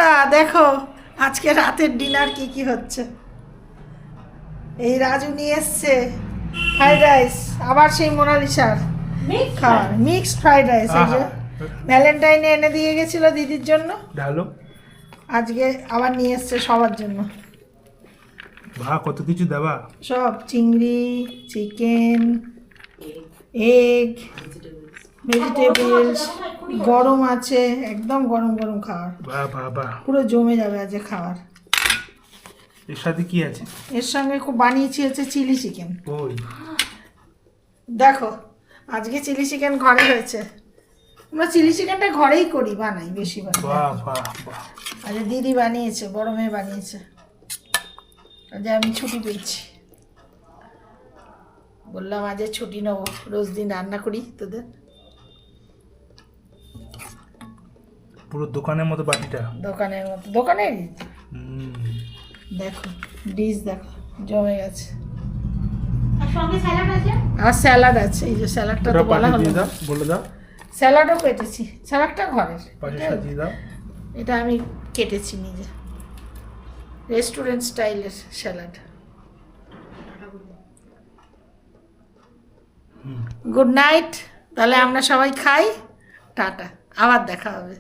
বন্ধুরা দেখো আজকে রাতের ডিনার কি কি হচ্ছে। এই রাজু নিয়ে এসছে ফ্রাইড রাইস, আবার সেই মোনালিসার খাবার মিক্সড ফ্রাইড রাইস। এই যে ভ্যালেন্টাইনে এনে দিয়ে গেছিল দিদির জন্য, ডালো আজকে আবার নিয়ে এসছে সবার জন্য। ভা কত কিছু দেবা, সব চিংড়ি, চিকেন, এগ, ভেজিটেবলস, গরম আছে, একদম গরম গরম খাবার। বাহ বাহ বাহ, পুরো জমে যাবে আজকে খাবার। এর সাথে কি আছে? এর সঙ্গে খুব বানিয়েছি হচ্ছে চিলি চিকেন। ওই দেখো আজকে চিলি চিকেন ঘরে হয়েছে। আমরা চিলি চিকেনটা ঘরেই করি, বানাই বেশিরভাগ। বাহ বাহ বাহ, আজ দিদি বানিয়েছে, বড় মেয়ে বানিয়েছে। আজ আমি ছুটি পেয়েছি, বললাম আজ ছুটি নেবো, রোজ দিন রান্না করি তোদের। পুরো দোকানের মতো বাটিটা। দোকানের মতো, দোকানের হুম, দেখো ডিশ দেখো জমে গেছে। সঙ্গে স্যালাড আছে, আর স্যালাড আছে, এই যে স্যালাডটা তো ওটা বলা পাঠিয়ে হলো দিয়ে না। দাও, বলে দাও স্যালাডও কেটেছি, স্যালাডটা ঘরের, পাশে সাজিয়ে দাও। এটা আমি কেটেছি নিজে, রেস্টুরেন্ট স্টাইলের স্যালাড। গুড নাইট, তাহলে আমরা সবাই খাই, টাটা, আবার দেখা হবে।